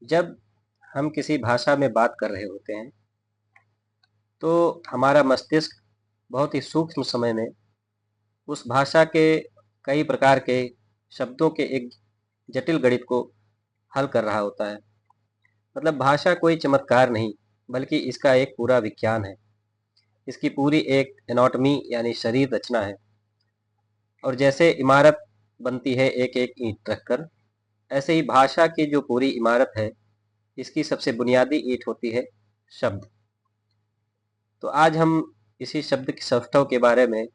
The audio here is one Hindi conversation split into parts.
जब हम किसी भाषा में बात कर रहे होते हैं तो हमारा मस्तिष्क बहुत ही सूक्ष्म समय में उस भाषा के कई प्रकार के शब्दों के एक जटिल गणित को हल कर रहा होता है। मतलब भाषा कोई चमत्कार नहीं, बल्कि इसका एक पूरा विज्ञान है। इसकी पूरी एक एनाटॉमी यानी शरीर रचना है। और जैसे इमारत बनती है एक एक ईंट रखकर, ऐसे ही भाषा की जो पूरी इमारत है, इसकी सबसे बुनियादी ईंट होती है शब्द। तो आज हम इसी शब्द के सौष्ठव के बारे में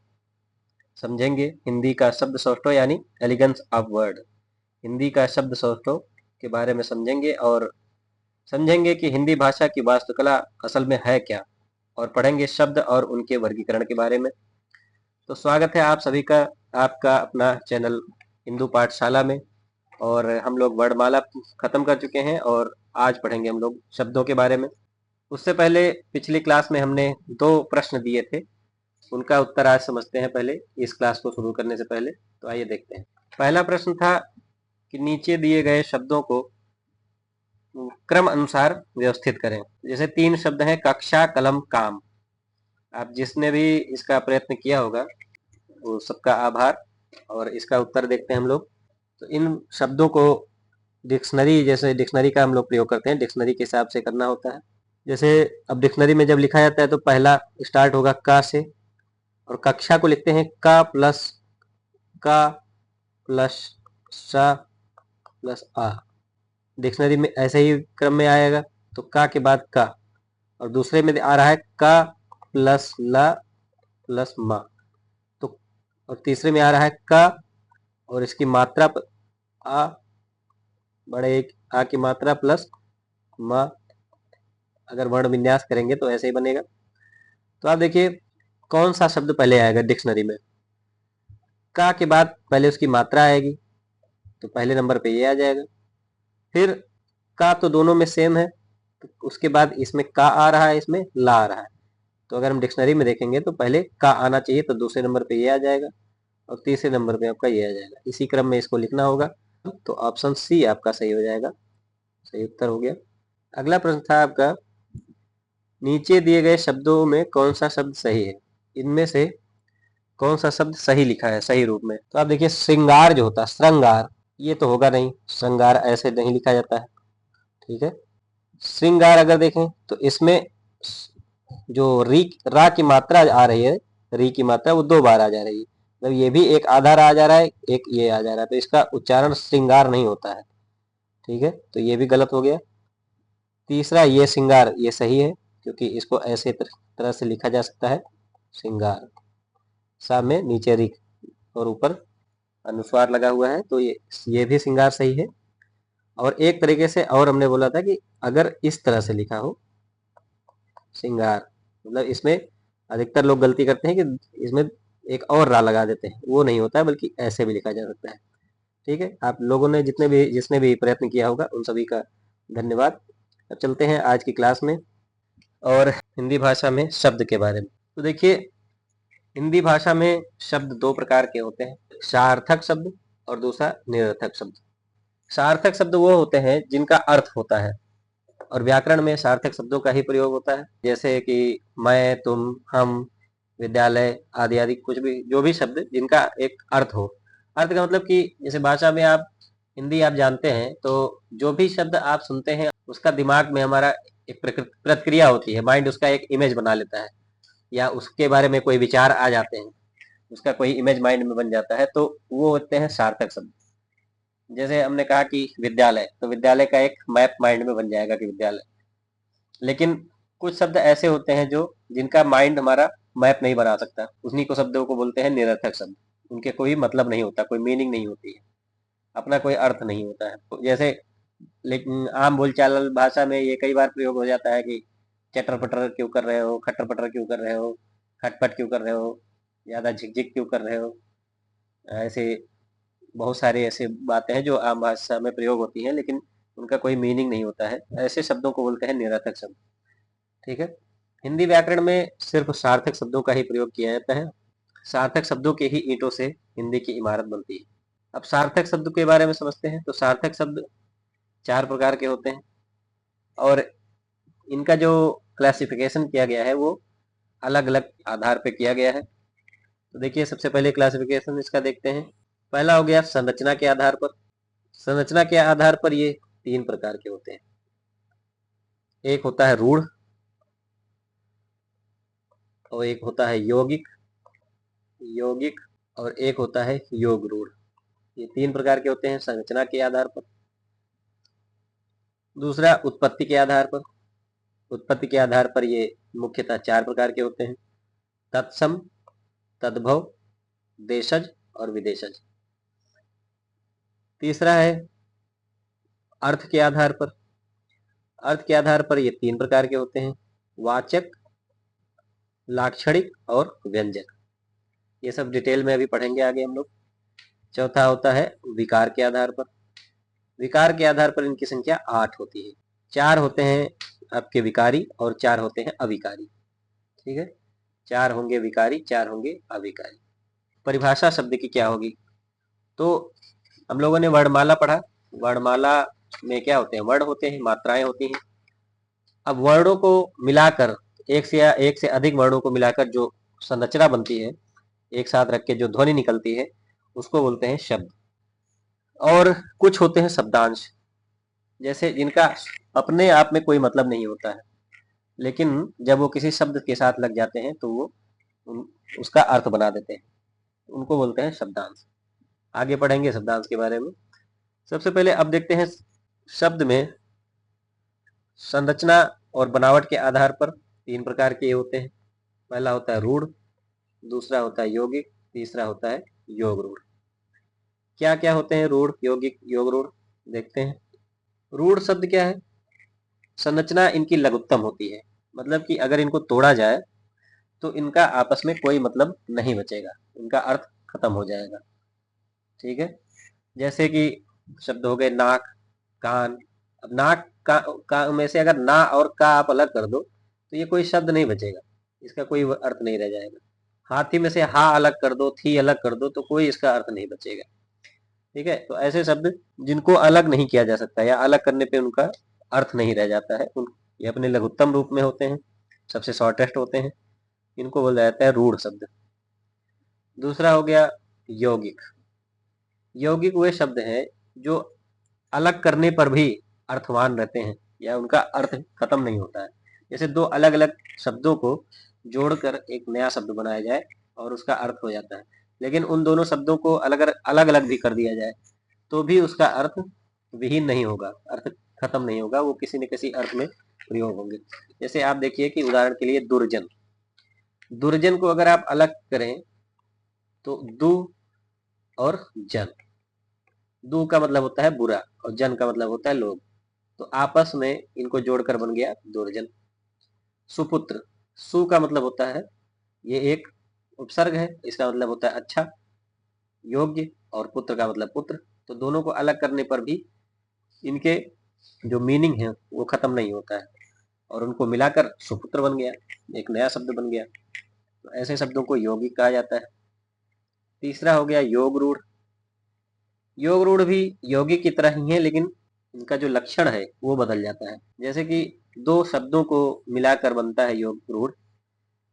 समझेंगे। हिंदी का शब्द सौष्ठव यानी एलिगेंस ऑफ वर्ड। हिंदी का शब्द सौष्ठव के बारे में समझेंगे और समझेंगे कि हिंदी भाषा की वास्तुकला असल में है क्या, और पढ़ेंगे शब्द और उनके वर्गीकरण के बारे में। तो स्वागत है आप सभी का आपका अपना चैनल हिंदू पाठशाला में। और हम लोग वर्णमाला खत्म कर चुके हैं और आज पढ़ेंगे हम लोग शब्दों के बारे में। उससे पहले पिछली क्लास में हमने 2 प्रश्न दिए थे, उनका उत्तर आज समझते हैं पहले इस क्लास को शुरू करने से पहले। तो आइए देखते हैं। पहला प्रश्न था कि नीचे दिए गए शब्दों को क्रम अनुसार व्यवस्थित करें। जैसे 3 शब्द हैं, कक्षा, कलम, काम। आप जिसने भी इसका प्रयत्न किया होगा वो सबका आभार। और इसका उत्तर देखते हैं हम लोग। तो इन शब्दों को डिक्शनरी, जैसे डिक्शनरी का हम लोग प्रयोग करते हैं, डिक्शनरी के हिसाब से करना होता है। जैसे अब डिक्शनरी में जब लिखा जाता है तो पहला स्टार्ट होगा का से, और कक्षा को लिखते हैं का प्लस सा प्लस आ। डिक्शनरी में ऐसे ही क्रम में आएगा। तो का के बाद का, और दूसरे में आ रहा है का प्लस ला प्लस मा। तो और तीसरे में आ रहा है का और इसकी मात्रा आ, बड़े एक आ की मात्रा प्लस मा। अगर वर्ण विन्यास करेंगे तो ऐसे ही बनेगा। तो आप देखिए कौन सा शब्द पहले आएगा डिक्शनरी में। का के बाद पहले उसकी मात्रा आएगी, तो पहले नंबर पे ये आ जाएगा। फिर का तो दोनों में सेम है, तो उसके बाद इसमें का आ रहा है, इसमें ला आ रहा है। तो अगर हम डिक्शनरी में देखेंगे तो पहले का आना चाहिए, तो दूसरे नंबर पे ये आ जाएगा और तीसरे नंबर पे आपका ये आ जाएगा। इसी क्रम में इसको लिखना होगा। तो ऑप्शन सी आपका सही हो जाएगा, सही उत्तर हो गया। अगला प्रश्न था आपका, नीचे दिए गए शब्दों में कौन सा शब्द सही है। इनमें से कौन सा शब्द सही लिखा है सही रूप में। तो आप देखिए श्रृंगार जो होता है, श्रृंगार, ये तो होगा नहीं, श्रृंगार ऐसे नहीं लिखा जाता है। ठीक है। श्रृंगार अगर देखें तो इसमें जो री रा की मात्रा आ रही है, री की मात्रा वो 2 बार आ जा रही है। मतलब ये भी एक आधा रा आ जा रहा है, एक ये आ जा रहा है, तो इसका उच्चारण श्रृंगार नहीं होता है। ठीक है, तो ये भी गलत हो गया। तीसरा ये श्रृंगार, ये सही है, क्योंकि इसको ऐसे तरह से लिखा जा सकता है, श्रृंगार। सा में नीचे री और ऊपर अनुस्वार लगा हुआ है, तो ये भी श्रृंगार सही है। और एक तरीके से और हमने बोला था कि अगर इस तरह से लिखा हो श्रृंगार, मतलब इसमें अधिकतर लोग गलती करते हैं कि इसमें एक और रा लगा देते हैं, वो नहीं होता है, बल्कि ऐसे भी लिखा जा सकता है। ठीक है, आप लोगों ने जिसने भी प्रयत्न किया होगा उन सभी का धन्यवाद। अब चलते हैं आज की क्लास में और हिंदी भाषा में शब्द के बारे में। तो देखिए हिंदी भाषा में शब्द 2 प्रकार के होते हैं, सार्थक शब्द और दूसरा निरर्थक शब्द। सार्थक शब्द वो होते हैं जिनका अर्थ होता है, और व्याकरण में सार्थक शब्दों का ही प्रयोग होता है। जैसे कि मैं, तुम, हम, विद्यालय आदि आदि, कुछ भी जो भी शब्द जिनका एक अर्थ हो। अर्थ का मतलब कि जैसे भाषा में आप हिंदी आप जानते हैं, तो जो भी शब्द आप सुनते हैं उसका दिमाग में हमारा एक प्रतिक्रिया होती है, माइंड उसका एक इमेज बना लेता है, या उसके बारे में कोई विचार आ जाते हैं, उसका कोई इमेज माइंड में बन जाता है, तो वो होते हैं सार्थक शब्द। जैसे हमने कहा कि विद्यालय, तो विद्यालय का एक मैप माइंड में बन जाएगा कि विद्यालय। लेकिन कुछ शब्द ऐसे होते हैं जो जिनका माइंड हमारा मैप नहीं बना सकता, उन्हीं को शब्दों को बोलते हैं निरर्थक शब्द। उनके कोई मतलब नहीं होता, कोई मीनिंग नहीं होती है, अपना कोई अर्थ नहीं होता है। तो जैसे लेकिन आम बोलचाल भाषा में ये कई बार प्रयोग हो जाता है कि चटर पटर क्यों कर रहे हो, खट्टर पटर क्यों कर रहे हो, खटपट क्यों कर रहे हो, ज्यादा झिकझिक क्यों कर रहे हो। ऐसे बहुत सारे ऐसे बातें हैं जो आम भाषा में प्रयोग होती हैं, लेकिन उनका कोई मीनिंग नहीं होता है। ऐसे शब्दों को बोलते हैं निरर्थक शब्द। ठीक है। हिंदी व्याकरण में सिर्फ सार्थक शब्दों का ही प्रयोग किया जाता है। सार्थक शब्दों के ही ईंटों से हिंदी की इमारत बनती है। अब सार्थक शब्द के बारे में समझते हैं। तो सार्थक शब्द 4 प्रकार के होते हैं। और इनका जो क्लासिफिकेशन किया गया है वो अलग अलग आधार पे किया गया है। तो देखिए सबसे पहले क्लासिफिकेशन इसका देखते हैं। पहला हो गया संरचना के आधार पर। संरचना के आधार पर ये 3 प्रकार के होते हैं। एक होता है रूढ़ और एक होता है यौगिक यौगिक और एक होता है योग रूढ़। ये 3 प्रकार के होते हैं संरचना के आधार पर। दूसरा उत्पत्ति के आधार पर। उत्पत्ति के आधार पर ये मुख्यतः 4 प्रकार के होते हैं। तत्सम, तद्भव, देशज और विदेशज। तीसरा है अर्थ के आधार पर। अर्थ के आधार पर ये 3 प्रकार के होते हैं। वाचक, लाक्षणिक और व्यंजक। ये सब डिटेल में अभी पढ़ेंगे आगे हम लोग। चौथा होता है विकार के आधार पर। विकार के आधार पर इनकी संख्या 8 होती है। 4 होते हैं आपके विकारी और 4 होते हैं अविकारी। ठीक है, 4 होंगे विकारी, 4 होंगे अविकारी। परिभाषा शब्द की क्या होगी? तो हम लोगों ने वर्णमाला पढ़ा। वर्णमाला में क्या होते हैं? वर्ण होते हैं, मात्राएं होती हैं। अब वर्णों को मिलाकर एक से अधिक वर्णों को मिलाकर जो संरचना बनती है, एक साथ रख के जो ध्वनि निकलती है, उसको बोलते हैं शब्द। और कुछ होते हैं शब्दांश, जैसे जिनका अपने आप में कोई मतलब नहीं होता है, लेकिन जब वो किसी शब्द के साथ लग जाते हैं तो वो उसका अर्थ बना देते हैं, उनको बोलते हैं शब्दांश। आगे पढ़ेंगे शब्दांश के बारे में। सबसे पहले अब देखते हैं शब्द में संरचना और बनावट के आधार पर 3 प्रकार के होते हैं। पहला होता है रूढ़, दूसरा होता है यौगिक, तीसरा होता है योग रूढ़। क्या क्या होते हैं रूढ़, यौगिक, योग रूढ़? देखते हैं। रूढ़ शब्द क्या है? संरचना इनकी लघुत्तम होती है, मतलब कि अगर इनको तोड़ा जाए तो इनका आपस में कोई मतलब नहीं बचेगा, इनका अर्थ खत्म हो जाएगा। ठीक है, जैसे कि शब्द हो गए नाक, कान। अब नाक का में से अगर ना और का आप अलग कर दो तो ये कोई शब्द नहीं बचेगा, इसका कोई अर्थ नहीं रह जाएगा। हाथी में से हा अलग कर दो, थी अलग कर दो तो कोई इसका अर्थ नहीं बचेगा। ठीक है, तो ऐसे शब्द जिनको अलग नहीं किया जा सकता या अलग करने पे उनका अर्थ नहीं रह जाता है, ये अपने लघुत्तम रूप में होते हैं, सबसे शॉर्टेस्ट होते हैं, इनको बोला जाता है रूढ़ शब्द। दूसरा हो गया यौगिक। यौगिक वे शब्द हैं जो अलग करने पर भी अर्थवान रहते हैं या उनका अर्थ खत्म नहीं होता है। जैसे दो अलग अलग शब्दों को जोड़कर एक नया शब्द बनाया जाए और उसका अर्थ हो जाता है, लेकिन उन दोनों शब्दों को अलग अलग भी कर दिया जाए तो भी उसका अर्थ विहीन नहीं होगा, अर्थ खत्म नहीं होगा, वो किसी न किसी अर्थ में प्रयोग होंगे। जैसे आप देखिए कि उदाहरण के लिए दुर्जन। दुर्जन को अगर आप अलग करें तो दु और जन। दु का मतलब होता है बुरा और जन का मतलब होता है लोग, तो आपस में इनको जोड़कर बन गया दुर्जन। सुपुत्र। सु का मतलब होता है, ये एक उपसर्ग है, इसका मतलब होता है अच्छा, योग्य, और पुत्र का मतलब पुत्र। तो दोनों को अलग करने पर भी इनके जो मीनिंग है वो खत्म नहीं होता है और उनको मिलाकर सुपुत्र बन गया, एक नया शब्द बन गया। तो ऐसे शब्दों को यौगिक कहा जाता है। तीसरा हो गया योग रूढ़। योग रूढ़ भी यौगिक की तरह ही है, लेकिन इनका जो लक्षण है वो बदल जाता है। जैसे कि दो शब्दों को मिलाकर बनता है योग रूढ़,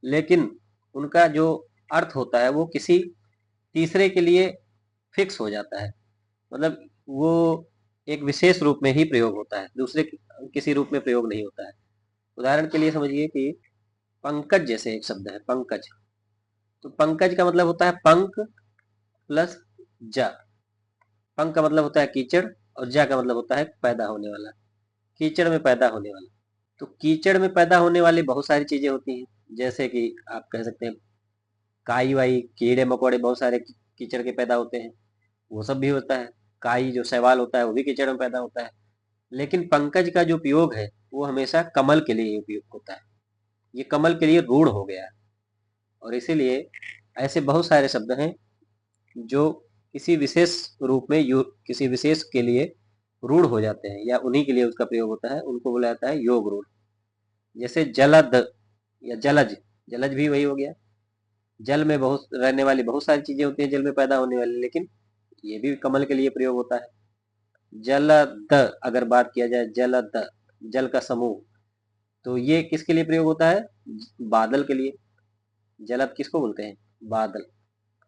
लेकिन उनका जो अर्थ होता है वो किसी तीसरे के लिए फिक्स हो जाता है, मतलब वो एक विशेष रूप में ही प्रयोग होता है, दूसरे किसी रूप में प्रयोग नहीं होता है। उदाहरण के लिए समझिए कि पंकज जैसे एक शब्द है, पंकज। तो पंकज का मतलब होता है पंक प्लस जा। पंक का मतलब होता है कीचड़ और जा का मतलब होता है पैदा होने वाला, कीचड़ में पैदा होने वाला। तो कीचड़ में पैदा होने वाली बहुत सारी चीजें होती हैं, जैसे कि आप कह सकते हैं काई वाई, कीड़े मकोड़े बहुत सारे कीचड़ के पैदा होते हैं, वो सब भी होता है। काई जो शैवाल होता है वो भी कीचड़ में पैदा होता है। लेकिन पंकज का जो उपयोग है वो हमेशा कमल के लिए उपयोग होता है, ये कमल के लिए रूढ़ हो गया है। और इसीलिए ऐसे बहुत सारे शब्द हैं जो किसी विशेष रूप में किसी विशेष के लिए रूढ़ हो जाते हैं या उन्हीं के लिए उसका प्रयोग होता है, उनको बोला जाता है योग रूढ़। जैसे जलद या जलज, जलज भी वही हो गया। जल में बहुत रहने वाली बहुत सारी चीजें होती हैं, जल में पैदा होने वाली, लेकिन ये भी कमल के लिए प्रयोग होता है। जलद अगर बात किया जाए, जलद जल का समूह, तो ये किसके लिए प्रयोग होता है? बादल के लिए। जलद किसको बोलते हैं? बादल।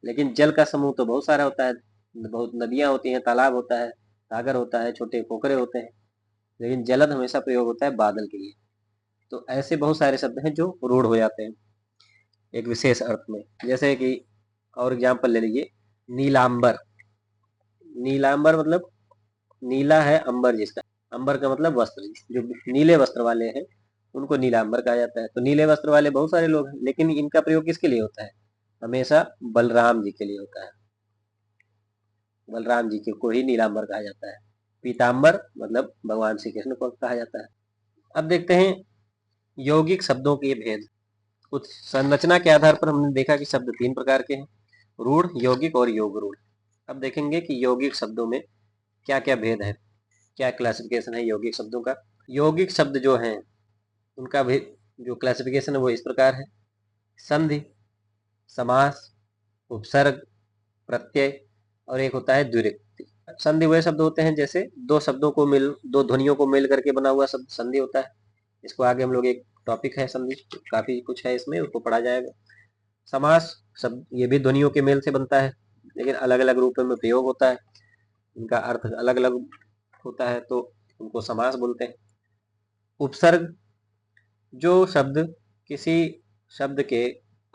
लेकिन जल का समूह तो बहुत सारा होता है, बहुत नदियां होती हैं, तालाब होता है, सागर होता है, छोटे पोखरे होते हैं, लेकिन जलद हमेशा प्रयोग होता है बादल के लिए। तो ऐसे बहुत सारे शब्द हैं जो रूढ़ हो जाते हैं एक विशेष अर्थ में। जैसे कि और एग्जाम्पल ले लीजिए, नीलांबर। नीलांबर मतलब नीला है अंबर जिसका, अंबर का मतलब वस्त्र, जो नीले वस्त्र वाले हैं उनको नीलांबर कहा जाता है। तो नीले वस्त्र वाले बहुत सारे लोग हैं, लेकिन इनका प्रयोग किसके लिए होता है? हमेशा बलराम जी के लिए होता है। बलराम जी को ही नीलांबर कहा जाता है। पीतांबर मतलब भगवान श्री कृष्ण को कहा जाता है। अब देखते हैं यौगिक शब्दों के भेद। कुछ संरचना के आधार पर हमने देखा कि शब्द 3 प्रकार के हैं, रूढ़, यौगिक और योग रूढ़। अब देखेंगे कि यौगिक शब्दों में क्या क्या भेद है, क्या क्लासिफिकेशन है यौगिक शब्दों का। यौगिक शब्द जो हैं उनका भी जो क्लासिफिकेशन है वो इस प्रकार है: संधि, समास, उपसर्ग, प्रत्यय और एक होता है द्विरुक्ति। संधि वह शब्द होते हैं जैसे दो ध्वनियों को मिल करके बना हुआ शब्द संधि होता है। इसको आगे हम लोग, एक टॉपिक है संधि, काफी कुछ है इसमें, उसको पढ़ा जाएगा। समास शब्द ये भी ध्वनियों के मेल से बनता है, लेकिन अलग अलग रूपों में प्रयोग होता है, इनका अर्थ अलग अलग होता है, तो उनको समास बोलते हैं। उपसर्ग जो शब्द किसी शब्द के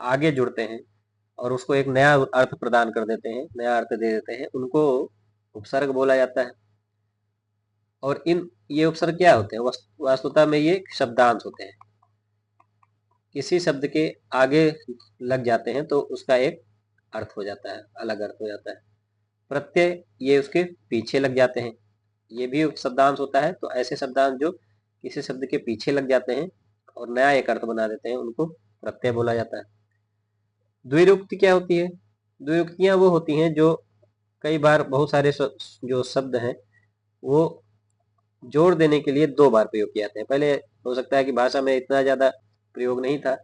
आगे जुड़ते हैं और उसको एक नया अर्थ प्रदान कर देते हैं, नया अर्थ दे देते हैं, उनको उपसर्ग बोला जाता है। और ये उपसर्ग क्या होते हैं? वास्तुतः में ये शब्दांश होते हैं, किसी शब्द के आगे लग जाते हैं तो उसका एक अर्थ हो जाता है, अलग अर्थ हो जाता है। प्रत्यय ये उसके पीछे लग जाते हैं, ये भी शब्दांश होता है। तो ऐसे शब्दांश जो किसी शब्द के पीछे लग जाते हैं और नया एक अर्थ बना देते हैं, उनको प्रत्यय बोला जाता है। द्विरुक्ति क्या होती है? द्विरुक्तियां वो होती हैं जो कई बार बहुत सारे जो शब्द हैं वो जोड़ देने के लिए 2 बार प्रयोग किए जाते हैं। पहले हो सकता है कि भाषा में इतना ज्यादा प्रयोग नहीं था,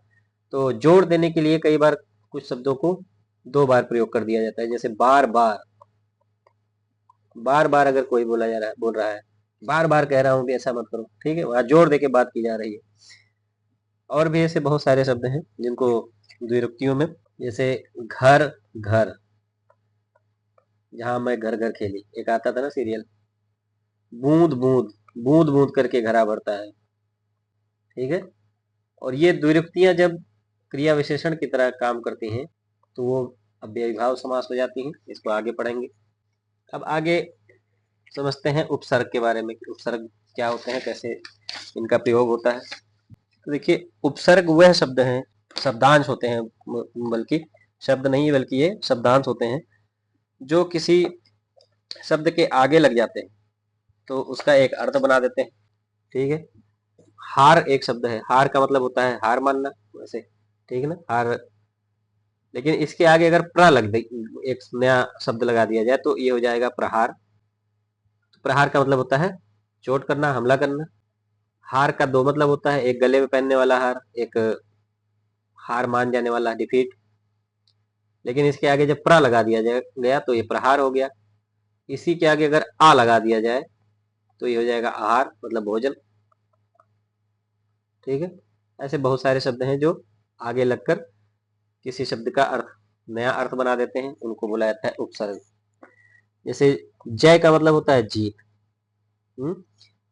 तो जोड़ देने के लिए कई बार कुछ शब्दों को 2 बार प्रयोग कर दिया जाता है। जैसे बार बार, बार बार अगर कोई बोल रहा है, बार बार कह रहा हूं कि ऐसा मत करो, ठीक है, वहां जोड़ देके बात की जा रही है। और भी ऐसे बहुत सारे शब्द हैं जिनको द्विरुक्तियों में, जैसे घर घर, जहां मैं घर घर खेली, एक आता था ना सीरियल। बूंद बूंद, बूंद बूंद करके घड़ा भरता है, ठीक है। और ये द्विरुक्तियां जब क्रिया विशेषण की तरह काम करती हैं तो वो अव्ययीभाव समास हो जाती हैं। इसको आगे पढ़ेंगे। अब आगे समझते हैं उपसर्ग के बारे में, कि उपसर्ग क्या होते हैं, कैसे इनका प्रयोग होता है। तो देखिए, उपसर्ग वह शब्द हैं, शब्दांश होते हैं, बल्कि शब्द नहीं बल्कि ये शब्दांश होते हैं जो किसी शब्द के आगे लग जाते हैं तो उसका एक अर्थ बना देते हैं, ठीक है। हार एक शब्द है, हार का मतलब होता है हार मानना, वैसे ठीक है ना, हार। लेकिन इसके आगे अगर प्र लग दे, एक नया शब्द लगा दिया जाए तो ये हो जाएगा प्रहार। तो प्रहार का मतलब होता है चोट करना, हमला करना। हार का 2 मतलब होता है, एक गले में पहनने वाला हार, एक हार मान जाने वाला, डिफीट। लेकिन इसके आगे जब प्र लगा दिया गया तो ये प्रहार हो गया। इसी के आगे अगर आ लगा दिया जाए तो ये हो जाएगा आहार, मतलब भोजन, ठीक है। ऐसे बहुत सारे शब्द हैं जो आगे लगकर किसी शब्द का अर्थ, नया अर्थ बना देते हैं, उनको बोला जाता है उपसर्ग। जैसे जय का मतलब होता है जीत,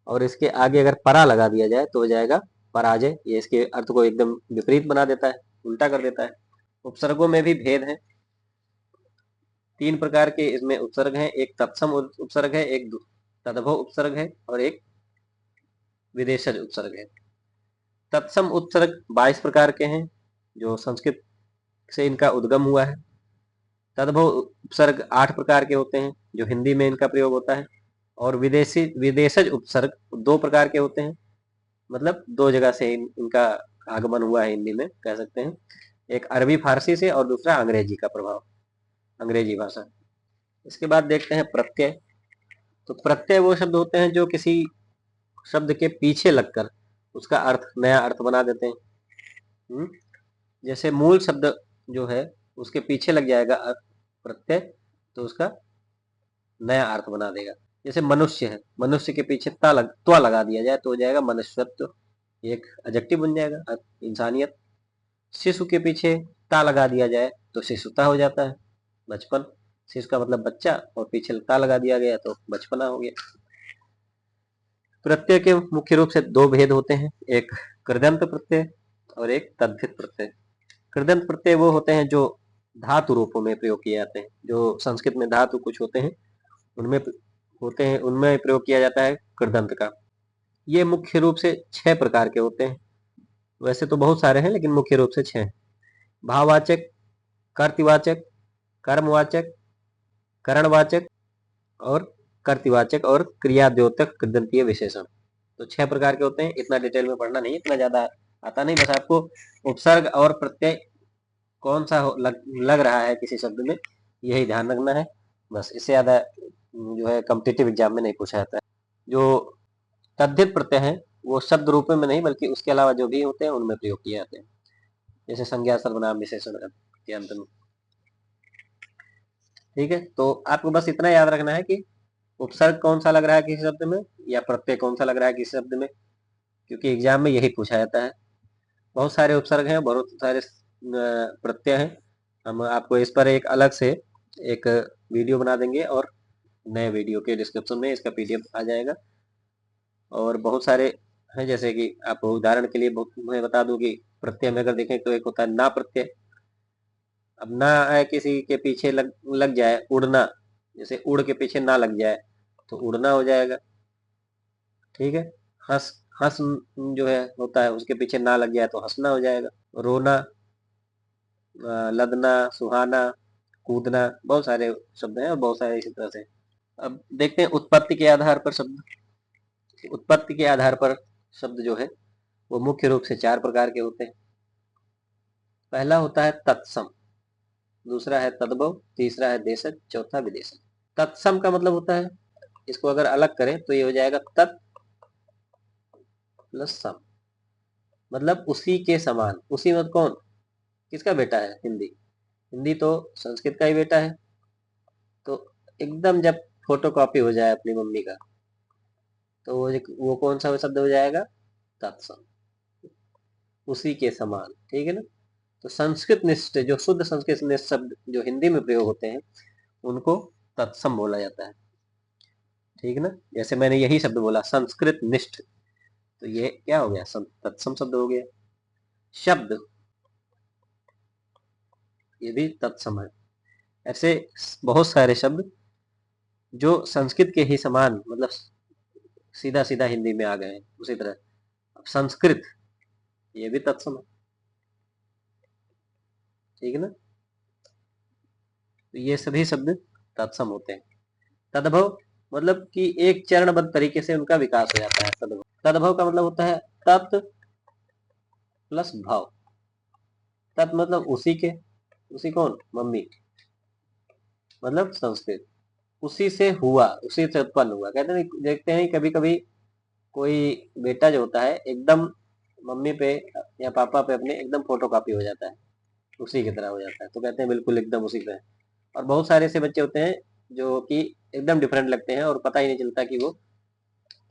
और इसके आगे अगर परा लगा दिया जाए तो हो जाएगा पराजय। ये इसके अर्थ को एकदम विपरीत बना देता है, उल्टा कर देता है। उपसर्गों में भी भेद है, 3 प्रकार के इसमें उपसर्ग हैं। एक तत्सम उपसर्ग है, एक तद्भव उपसर्ग है और एक विदेशज उपसर्ग है। तत्सम उपसर्ग 22 प्रकार के हैं जो संस्कृत से इनका उद्गम हुआ है। तद्भव उपसर्ग 8 प्रकार के होते हैं जो हिंदी में इनका प्रयोग होता है। और विदेशज उपसर्ग 2 प्रकार के होते हैं, मतलब 2 जगह से इनका आगमन हुआ है हिंदी में, कह सकते हैं। एक अरबी फारसी से और दूसरा अंग्रेजी का प्रभाव, अंग्रेजी भाषा। इसके बाद देखते हैं प्रत्यय। तो प्रत्यय वो शब्द होते हैं जो किसी शब्द के पीछे लगकर उसका अर्थ, नया अर्थ बना देते हैं। जैसे मूल शब्द जो है उसके पीछे लग जाएगा अर्थ प्रत्यय, तो उसका नया अर्थ बना देगा। जैसे मनुष्य है, मनुष्य के पीछे त्वा लगा दिया जाए तो हो जाएगा मनुष्यत्व, एक एडजेक्टिव बन जाएगा, इंसानियत। शिशु के पीछे ता लगा दिया जाए तो शिशुता हो जाता है, बचपन। शिशु का मतलब बच्चा, और पीछे ता लगा दिया गया तो बचपना हो गया। प्रत्यय के मुख्य रूप से दो भेद होते हैं, एक कृदंत प्रत्यय और एक तद्धित प्रत्यय। कृदंत प्रत्यय वो होते हैं जो धातु रूपों में प्रयोग किए जाते हैं, जो संस्कृत में धातु कुछ होते हैं उनमें प्रयोग किया जाता है कृदंत का। ये मुख्य रूप से 6 प्रकार के होते हैं, वैसे तो बहुत सारे हैं लेकिन मुख्य रूप से 6। भाववाचक, कर्तवाचक, कर्मवाचक, करणवाचक और कर्तवाचक और क्रियाद्योतक कृदंतीय विशेषण। तो 6 प्रकार के होते हैं, इतना डिटेल में पढ़ना नहीं, इतना ज्यादा आता नहीं, बस आपको उपसर्ग और प्रत्यय कौन सा लग रहा है किसी शब्द में, यही ध्यान रखना है बस। इससे ज्यादा जो है कॉम्पिटिटिव एग्जाम में नहीं पूछा जाता है। जो तद्धित प्रत्यय है वो शब्द रूप में नहीं बल्कि उसके अलावा जो भी होते हैं उनमें प्रयोग किए जाते हैं, जैसे संज्ञा, सर्वनाम, विशेषण के अंत में। ठीक है, तो आपको बस इतना याद रखना है कि उपसर्ग कौन सा लग रहा है किसी शब्द में या प्रत्यय कौन सा लग रहा है किसी शब्द में, क्योंकि एग्जाम में यही पूछा जाता है। बहुत सारे उपसर्ग हैं, बहुत सारे प्रत्यय हैं। हम आपको इस पर एक अलग से एक वीडियो बना देंगे और नए वीडियो के डिस्क्रिप्शन में इसका पीडीएफ आ जाएगा। और बहुत सारे हैं, जैसे कि आपको उदाहरण के लिए मैं बता दूं कि प्रत्यय में अगर देखें तो एक होता है ना प्रत्यय। अब ना है किसी के पीछे लग जाए, उड़ना, जैसे उड़ के पीछे ना लग जाए तो उड़ना हो जाएगा। ठीक है, हंस हंस जो है होता है उसके पीछे ना लग जाए तो हंसना हो जाएगा। रोना, लदना, सुहाना, कूदना, बहुत सारे शब्द हैं और बहुत सारे इसी तरह से। अब देखते हैं उत्पत्ति के आधार पर शब्द। उत्पत्ति के आधार पर शब्द जो है वो मुख्य रूप से 4 प्रकार के होते हैं। पहला होता है तत्सम, दूसरा है तद्भव, तीसरा है देशज, चौथा विदेशज। तत्सम का मतलब होता है, इसको अगर अलग करें तो ये हो जाएगा तत् प्लस सम, मतलब उसी के समान। उसी मतलब कौन, किसका बेटा है? हिंदी। हिंदी तो संस्कृत का ही बेटा है, तो एकदम जब फोटो कॉपी हो जाए अपनी मम्मी का तो वो कौन सा शब्द हो जाएगा? तत्सम, उसी के समान। ठीक है ना? तो संस्कृत निष्ठ, जो शुद्ध संस्कृत निष्ठ शब्द जो हिंदी में प्रयोग होते हैं उनको तत्सम बोला जाता है। ठीक है ना? जैसे मैंने यही शब्द बोला संस्कृत निष्ठ, तो ये क्या हो गया? तत्सम शब्द हो गया। शब्द, ये भी तत्सम है। ऐसे बहुत सारे शब्द जो संस्कृत के ही समान, मतलब सीधा सीधा हिंदी में आ गए हैं उसी तरह। अब संस्कृत, ये भी तत्सम है। ठीक है ना? तो ये सभी शब्द तत्सम होते हैं। तद्भव मतलब कि एक चरणबद्ध तरीके से उनका विकास हो जाता है। तद्भव, तद्भव का मतलब होता है तत् प्लस भाव। तत् मतलब उसी के, उसी कौन? मम्मी, मतलब संस्कृत। उसी से हुआ, उसी से उत्पन्न हुआ। कहते हैं, देखते हैं कभी कभी कोई बेटा जो होता है एकदम मम्मी पे या पापा पे अपने एकदम फोटो कॉपी हो जाता है, उसी की तरह हो जाता है, तो कहते हैं बिल्कुल एकदम उसी पे। और बहुत सारे ऐसे बच्चे होते हैं जो कि एकदम डिफरेंट लगते हैं और पता ही नहीं चलता कि वो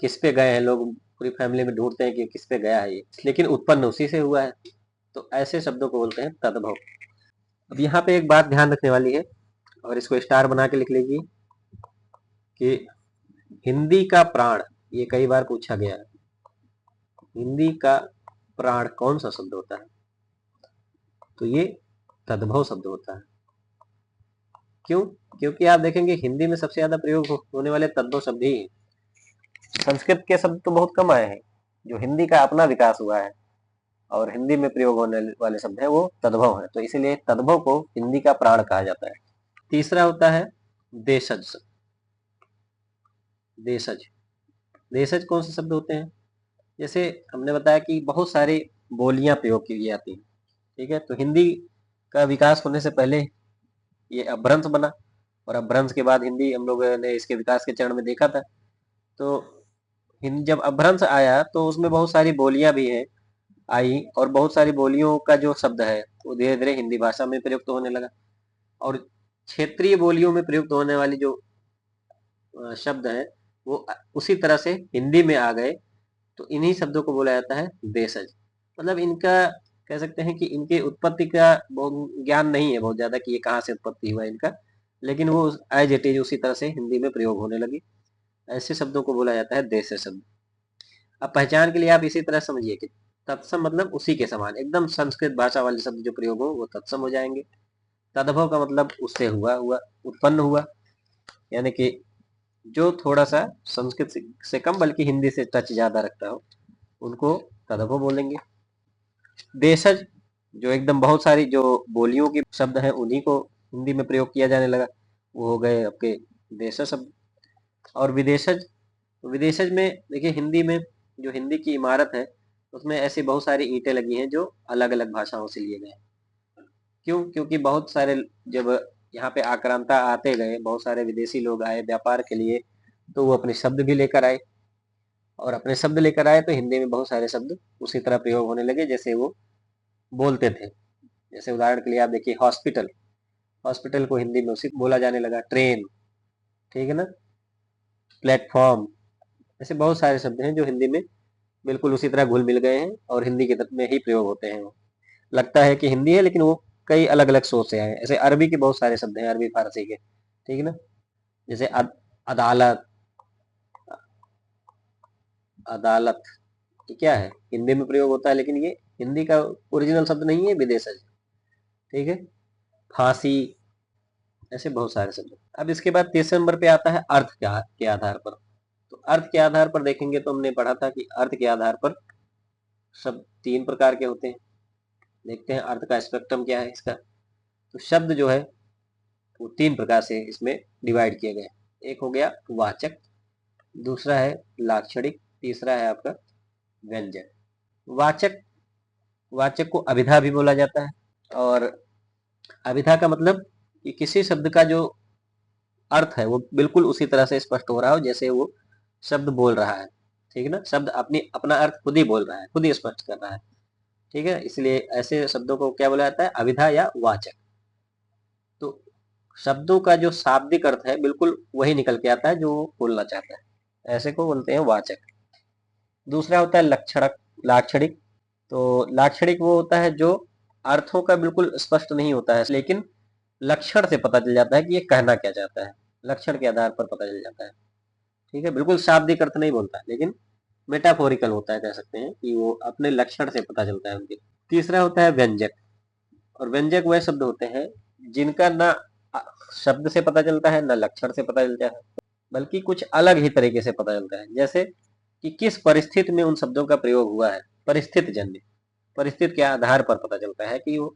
किस पे गए हैं। लोग पूरी फैमिली में ढूंढते हैं कि किस पे गया है ये, लेकिन उत्पन्न उसी से हुआ है। तो ऐसे शब्दों को बोलते हैं तद्भव। अब यहाँ पे एक बात ध्यान रखने वाली है और इसको स्टार बना के लिख लीजिए कि हिंदी का प्राण, ये कई बार पूछा गया है, हिंदी का प्राण कौन सा शब्द होता है? तो ये तद्भव शब्द होता है। क्यों? क्योंकि आप देखेंगे हिंदी में सबसे ज्यादा प्रयोग होने वाले तद्भव शब्द ही हैं। संस्कृत के शब्द तो बहुत कम आए हैं, जो हिंदी का अपना विकास हुआ है और हिंदी में प्रयोग होने वाले शब्द है वो तद्भव है, तो इसीलिए तद्भव को हिंदी का प्राण कहा जाता है। तीसरा होता है देशज। देशज, देशज कौन से शब्द होते हैं? जैसे हमने बताया कि बहुत सारी बोलियां प्रयोग की जाती हैं। ठीक है, तो हिंदी का विकास होने से पहले ये अपभ्रंश बना, और अपभ्रंश के बाद हिंदी हम लोगों ने इसके विकास के चरण में देखा था। तो जब अपभ्रंश आया तो उसमें बहुत सारी बोलियां भी हैं आई, और बहुत सारी बोलियों का जो शब्द है वो धीरे धीरे हिंदी भाषा में प्रयुक्त होने लगा। और क्षेत्रीय बोलियों में प्रयुक्त होने वाली जो शब्द हैं वो उसी तरह से हिंदी में आ गए, तो इन्हीं शब्दों को बोला जाता है देशज। मतलब इनका कह सकते हैं कि इनके उत्पत्ति का बहुत ज्ञान नहीं है बहुत ज्यादा कि ये कहाँ से उत्पत्ति हुआ इनका, लेकिन वो एज इट इज उसी तरह से हिंदी में प्रयोग होने लगी। ऐसे शब्दों को बोला जाता है देशज शब्द। अब पहचान के लिए आप इसी तरह समझिए कि तत्सम मतलब उसी के समान, एकदम संस्कृत भाषा वाले शब्द जो प्रयोग हो वो तत्सम हो जाएंगे। तद्भव का मतलब उससे हुआ हुआ, उत्पन्न हुआ, यानी कि जो थोड़ा सा संस्कृत से कम बल्कि हिंदी से टच ज्यादा रखता हो उनको तद्भव बोलेंगे। देशज जो एकदम बहुत सारी जो बोलियों के शब्द हैं उन्हीं को हिंदी में प्रयोग किया जाने लगा, वो हो गए आपके देशज शब्द। और विदेशज, विदेशज में देखिए हिंदी में जो हिंदी की इमारत है उसमें ऐसी बहुत सारी ईंटें लगी हैं जो अलग अलग भाषाओं से लिए गए हैं। क्यों? क्योंकि बहुत सारे जब यहाँ पे आक्रांता आते गए, बहुत सारे विदेशी लोग आए व्यापार के लिए, तो वो अपने शब्द भी लेकर आए, और अपने शब्द लेकर आए तो हिंदी में बहुत सारे शब्द उसी तरह प्रयोग होने लगे जैसे वो बोलते थे। जैसे उदाहरण के लिए आप देखिए हॉस्पिटल, हॉस्पिटल को हिंदी में उसी बोला जाने लगा। ट्रेन, ठीक है ना, प्लेटफॉर्म, ऐसे बहुत सारे शब्द हैं जो हिंदी में बिल्कुल उसी तरह घुल मिल गए हैं और हिंदी के में ही प्रयोग होते हैं। वो लगता है कि हिंदी है लेकिन वो कई अलग अलग सोच से आए हैं। ऐसे अरबी के बहुत सारे शब्द हैं, अरबी फारसी के, ठीक है ना, जैसे अदालत, अदालत, ये क्या है, हिंदी में प्रयोग होता है लेकिन ये हिंदी का ओरिजिनल शब्द नहीं है, विदेशज, ठीक है। फांसी, ऐसे बहुत सारे शब्द। अब इसके बाद तीसरे नंबर पे आता है अर्थ के आधार पर। तो अर्थ के आधार पर देखेंगे तो हमने पढ़ा था कि अर्थ के आधार पर शब्द तीन प्रकार के होते हैं। देखते हैं अर्थ का स्पेक्ट्रम क्या है इसका। तो शब्द जो है वो तीन प्रकार से इसमें डिवाइड किए गए। एक हो गया वाचक, दूसरा है लाक्षणिक, तीसरा है आपका व्यंजक। वाचक, वाचक को अभिधा भी बोला जाता है। और अभिधा का मतलब कि किसी शब्द का जो अर्थ है वो बिल्कुल उसी तरह से स्पष्ट हो रहा हो जैसे वो शब्द बोल रहा है, ठीक है ना, शब्द अपना अर्थ खुद ही बोल रहा है, खुद ही स्पष्ट कर रहा है, ठीक है। इसलिए ऐसे शब्दों को क्या बोला जाता है, अभिधा या वाचक। तो शब्दों का जो शाब्दिक अर्थ है बिल्कुल वही निकल के आता है जो वो बोलना चाहता है, ऐसे को बोलते हैं वाचक। दूसरा होता है लक्षणक, लाक्षणिक। तो लाक्षणिक वो होता है जो अर्थों का बिल्कुल स्पष्ट नहीं होता है लेकिन लक्षण से पता चल जाता है कि ये कहना क्या चाहता है, लक्षण के आधार पर पता चल जाता है, ठीक है। बिल्कुल शाब्दिक अर्थ नहीं बोलता लेकिन मेटाफोरिकल होता है, कह सकते हैं कि वो अपने लक्षण से पता चलता है उनके। तीसरा होता है व्यंजक। और व्यंजक वह शब्द होते हैं जिनका ना शब्द से पता चलता है ना लक्षण से पता चलता है, बल्कि कुछ अलग ही तरीके से पता चलता है। जैसे कि किस परिस्थिति में उन शब्दों का प्रयोग हुआ है, परिस्थिति जन्य, परिस्थिति के आधार पर पता चलता है कि वो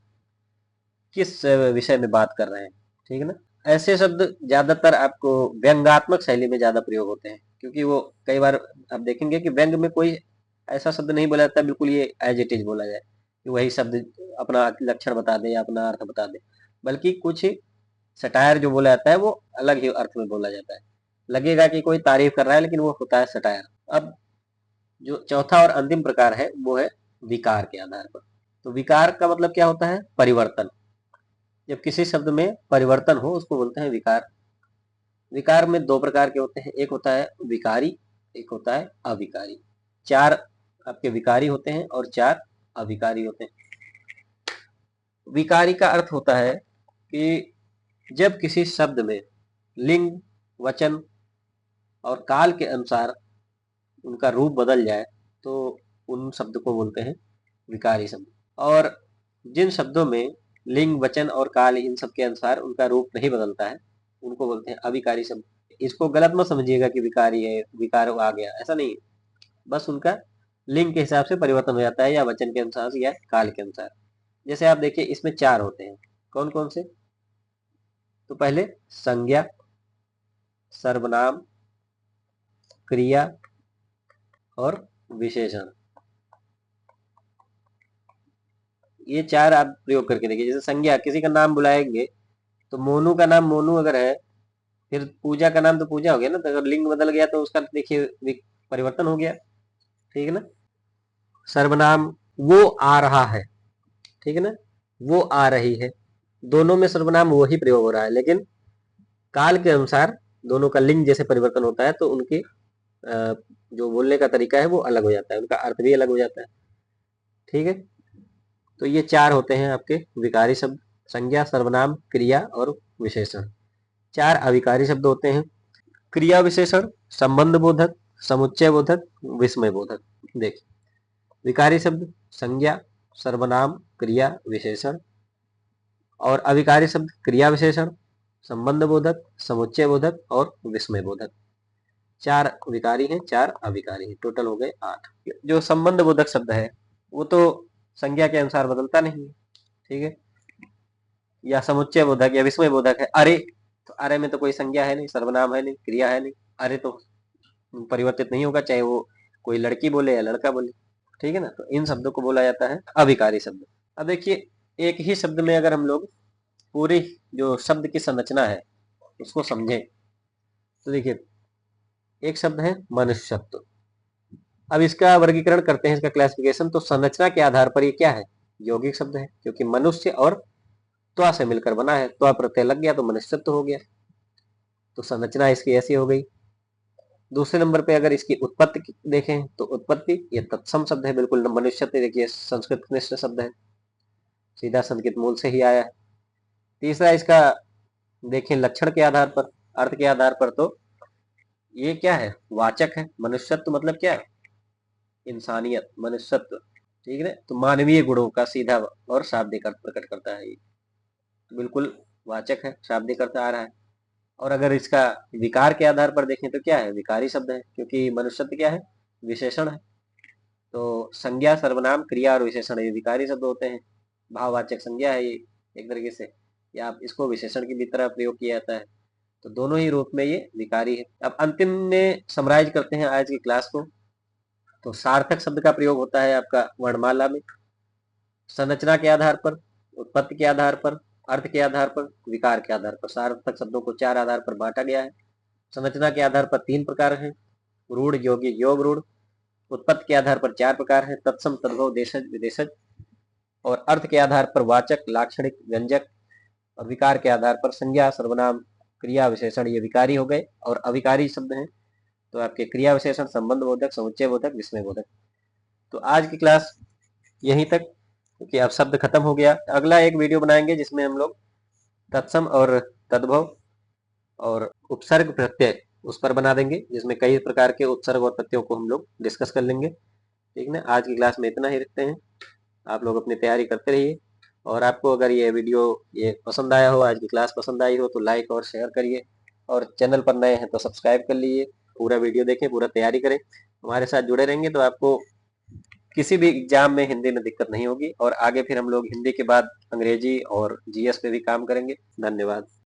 किस विषय में बात कर रहे हैं, ठीक है ना। ऐसे शब्द ज्यादातर आपको व्यंग्यात्मक शैली में ज्यादा प्रयोग होते हैं, क्योंकि वो कई बार आप देखेंगे कि व्यंग में कोई ऐसा शब्द नहीं बोला जाता बिल्कुल ये एज इट इज बोला जाए कि वही शब्द अपना लक्षण बता दे या अपना अर्थ बता दे, बल्कि कुछ सटायर जो बोला जाता है वो अलग ही अर्थ में बोला जाता है, लगेगा कि कोई तारीफ कर रहा है लेकिन वो होता है सटायर। अब जो चौथा और अंतिम प्रकार है वो है विकार के आधार पर। तो विकार का मतलब क्या होता है, परिवर्तन। जब किसी शब्द में परिवर्तन हो उसको बोलते हैं विकार। विकार में दो प्रकार के होते हैं, एक होता है विकारी, एक होता है अविकारी। चार आपके विकारी होते हैं और चार अविकारी होते हैं। विकारी का अर्थ होता है कि जब किसी शब्द में लिंग, वचन और काल के अनुसार उनका रूप बदल जाए तो उन शब्द को बोलते हैं विकारी शब्द। और जिन शब्दों में लिंग, वचन और काल इन सब के अनुसार उनका रूप नहीं बदलता है उनको बोलते हैं अविकारी शब्द। इसको गलत मत समझिएगा कि विकारी है, विकार आ गया, ऐसा नहीं है। बस उनका लिंग के हिसाब से परिवर्तन हो जाता है या वचन के अनुसार या काल के अनुसार। जैसे आप देखिए इसमें चार होते हैं, कौन कौन से। तो पहले संज्ञा, सर्वनाम, क्रिया और विशेषण। ये चार आप प्रयोग करके देखिए। जैसे संज्ञा, किसी का नाम बुलाएंगे तो मोनू का नाम मोनू अगर है, फिर पूजा का नाम तो पूजा हो गया ना, तो अगर लिंग बदल गया तो उसका देखिए परिवर्तन हो गया, ठीक है ना। सर्वनाम, वो आ रहा है, ठीक है ना, वो आ रही है, दोनों में सर्वनाम वो ही प्रयोग हो रहा है लेकिन काल के अनुसार दोनों का लिंग जैसे परिवर्तन होता है तो उनके जो बोलने का तरीका है वो अलग हो जाता है, उनका अर्थ भी अलग हो जाता है। ठीक है, तो ये 4 होते हैं आपके विकारी शब्द, संज्ञा, सर्वनाम, क्रिया और विशेषण। 4 अविकारी शब्द होते हैं, क्रिया विशेषण, संबंध बोधक, समुच्चय बोधक, विस्मय बोधक। देखिए, विकारी शब्द संज्ञा, सर्वनाम, क्रिया, विशेषण, और अविकारी शब्द क्रिया विशेषण, संबंध बोधक, समुच्चय बोधक और विस्मय बोधक। 4 विकारी हैं, 4 अविकारी हैं, टोटल हो गए 8। जो संबंध बोधक शब्द है वो तो संज्ञा के अनुसार बदलता नहीं है, ठीक है, या समुच्चय बोधक या विस्मय बोधक है। अरे, तो अरे में तो कोई संज्ञा है नहीं, सर्वनाम है नहीं, क्रिया है नहीं, अरे तो परिवर्तित नहीं होगा, चाहे वो कोई लड़की बोले या लड़का बोले। ठीक है ना, तो इन शब्दों को बोला जाता है अविकारी शब्द। अब देखिए, एक ही शब्द में अगर हम लोग पूरी जो शब्द की संरचना है उसको समझें तो देखिए, एक शब्द है मनुष्यत्व। अब इसका वर्गीकरण करते हैं, इसका क्लासिफिकेशन, तो संरचना के आधार पर ये क्या है, यौगिक शब्द है, क्योंकि मनुष्य और त्वा से मिलकर बना है, त्वा प्रत्यय लग गया तो मनुष्यत्व हो गया, तो संरचना इसकी ऐसी हो गई। दूसरे नंबर पे अगर इसकी उत्पत्ति देखें तो उत्पत्ति ये तत्सम शब्द है, बिल्कुल मनुष्यत्व देखिए संस्कृत निष्ठ शब्द है, सीधा संस्कृत मूल से ही आया है। तीसरा इसका देखें लक्षण के आधार पर, अर्थ के आधार पर, तो ये क्या है, वाचक है। मनुष्यत्व मतलब क्या है, इंसानियत, मनुष्यत्व, ठीक है, तो मानवीय गुणों का सीधा और शाब्दिक अर्थ प्रकट करता है ये, तो बिल्कुल वाचक है, शाब्दिक अर्थ आ रहा है। और अगर इसका विकार के आधार पर देखें तो क्या है, विकारी शब्द है, क्योंकि मनुष्यत्व क्या है, विशेषण है। तो संज्ञा, सर्वनाम, क्रिया और विशेषण ये विकारी शब्द होते हैं, भाववाचक संज्ञा है ये एक तरीके से, या आप इसको विशेषण की भी तरह प्रयोग किया जाता है, तो दोनों ही रूप में ये विकारी है। अब अंतिम में समराइज करते हैं आज की क्लास को, तो सार्थक शब्द का प्रयोग होता है आपका वर्णमाला में, संरचना के आधार पर, उत्पत्ति के आधार पर, अर्थ के आधार पर, विकार के आधार पर। सार्थक शब्दों को 4 आधार पर बांटा गया है। संरचना के आधार पर 3 प्रकार हैं, रूढ़, यौगिक, योग रूढ़। उत्पत्ति के आधार पर 4 प्रकार हैं, तत्सम, तद्भव, देशज, विदेशज। और अर्थ के आधार पर वाचक, लाक्षणिक, व्यंजक। और विकार के आधार पर संज्ञा, सर्वनाम, क्रिया, विशेषण, ये विकारी हो गए। और अविकारी शब्द हैं तो आपके क्रिया विशेषण, संबंध बोधक, समुच्चय बोधक, विस्मय बोधक। तो आज की क्लास यहीं तक, क्योंकि अब शब्द खत्म हो गया। अगला एक वीडियो बनाएंगे जिसमें हम लोग तत्सम और तद्भव और उपसर्ग प्रत्यय उस पर बना देंगे, जिसमें कई प्रकार के उपसर्ग और प्रत्ययों को हम लोग डिस्कस कर लेंगे। ठीक ना, आज की क्लास में इतना ही रखते हैं। आप लोग अपनी तैयारी करते रहिए, और आपको अगर ये वीडियो ये पसंद आया हो, आज की क्लास पसंद आई हो, तो लाइक और शेयर करिए, और चैनल पर नए हैं तो सब्सक्राइब कर लीजिए। पूरा वीडियो देखें, पूरा तैयारी करें, हमारे साथ जुड़े रहेंगे तो आपको किसी भी एग्जाम में हिंदी में दिक्कत नहीं होगी। और आगे फिर हम लोग हिंदी के बाद अंग्रेजी और जीएस पे भी काम करेंगे। धन्यवाद।